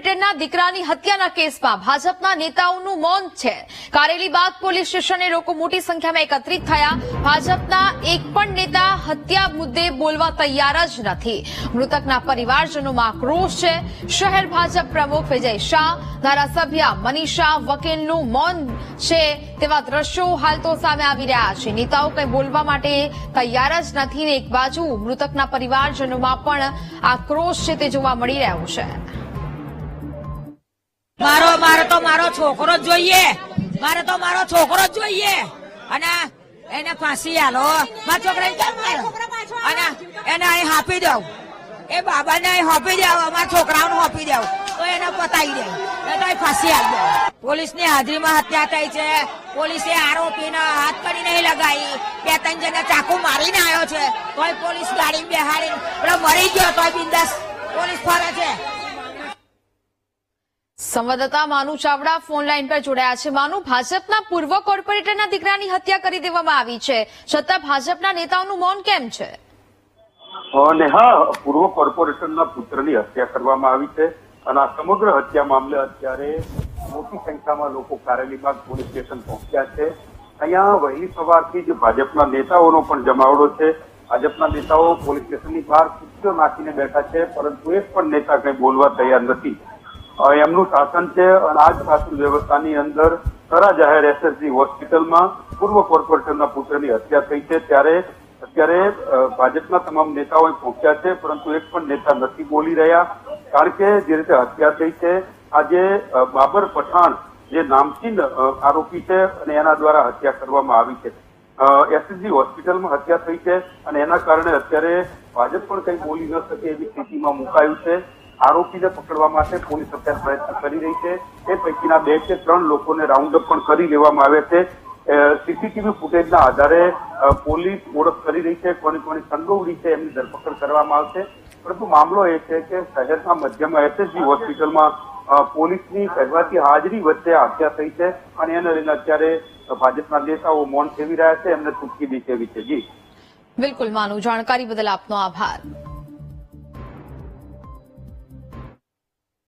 કોર્પોરેટરના દીકરાની હત્યાના કેસમાં ભાજપના નેતાઓનું મૌન છે। કારેલીબાગ પોલીસ સ્ટેશને લોકો મોટી સંખ્યામાં એકત્રિત થયા। ભાજપના એક પણ નેતા હત્યા મુદ્દે બોલવા તૈયાર જ નથી। મૃતકના પરિવારજનોમાં આક્રોશ છે। શહેર ભાજપ પ્રમુખ વિજય શાહ, ધારાસભ્ય મનીષા વકીલનું મૌન છે તેવા દ્રશ્યો હાલ તો સામે આવી રહ્યા છે। નેતાઓ કંઈ બોલવા માટે તૈયાર જ નથી ને એક બાજુ મૃતકના પરિવારજનોમાં પણ આક્રોશ છે તે જોવા મળી રહ્યો છે। મારો છોકરો જ જોઈએ, મારો છોકરો જ જોઈએ અને એને ફાંસી આલો। મારા છોકરાને કેમ માર્યો અને એને અહીં હાંપી દઉં, એ બાબાને અહીં હાંપી દઉં, અમારા છોકરાઓને હાંપી દઉં તો એને પતાવી દે, તો ફાંસી આપી દે। પોલીસની હાજરીમાં હત્યા થઈ છે। પોલીસે આરોપીને હાથ કડી નહીં લગાવી, 2-3 જણને ચાકુ મારીને આવ્યો છે તોય પોલીસ ગાડી બેહાડી મરી ગયો તોય બિંદાસ પોલીસ ફરે છે। સંવાદદાતા માનુ ચાવડા ફોન લાઈન પર જોડાયા છે। માનુ, ભાજપના પૂર્વ કોર્પોરેટરના દીકરાની હત્યા કરી દેવામાં આવી છે, છતાં ભાજપના નેતાઓનું મૌન કેમ છે? પૂર્વ કોર્પોરેટરના પુત્રની હત્યા કરવામાં આવી છે અને આ સમગ્ર હત્યા મામલે અત્યારે મોટી સંખ્યામાં લોકો કારેલીબાગ પોલીસ સ્ટેશન પહોંચ્યા છે। અહીંયા વહેલી સવારથી જ ભાજપના નેતાઓનો પણ જમાવડો છે। ભાજપના નેતાઓ પોલીસ સ્ટેશનની બહાર ખુરશીઓ નાખીને બેઠા છે, પરંતુ એક પણ નેતા કંઈ બોલવા તૈયાર નથી। એમનું શાસન છે અને આ જ શાસન વ્યવસ્થાની અંદર સરા જાહેર એસએસજી હોસ્પિટલમાં પૂર્વ કોર્પોરેટરના પુત્રની હત્યા થઈ છે। ત્યારે અત્યારે ભાજપના તમામ નેતાઓ પહોંચ્યા છે, પરંતુ એક પણ નેતા નથી બોલી રહ્યા, કારણ કે જે રીતે હત્યા થઈ છે આજે બાબર પઠાણ જે નામચીન આરોપી છે અને એના દ્વારા હત્યા કરવામાં આવી છે। એસએસજી હોસ્પિટલમાં હત્યા થઈ છે અને એના કારણે અત્યારે ભાજપ પણ કંઈ બોલી ન શકે એવી સ્થિતિમાં મુકાયું છે। આરોપીને પકડવા માટે પોલીસ અત્યારે પ્રયત્ન કરી રહી છે। એ પૈકીના 2 કે 3 લોકોને રાઉન્ડ અપ પણ કરી લેવામાં આવ્યા છે। સીસીટીવી ફૂટેજના આધારે પોલીસ ઓળખ કરી રહી છે, કોની કોની સંડોવણી છે એમની ધરપકડ કરવામાં આવશે। પરંતુ મામલો એ છે કે શહેરના મધ્યમાં એસએસજી હોસ્પિટલમાં પોલીસની કહેવાતી હાજરી વચ્ચે હત્યા થઈ છે અને એને લઈને અત્યારે ભાજપના નેતાઓ મૌન સેવી રહ્યા છે, એમને ચૂપકી દે તેવી છે। જી બિલકુલ માનુ, જાણકારી બદલ આપનો આભાર।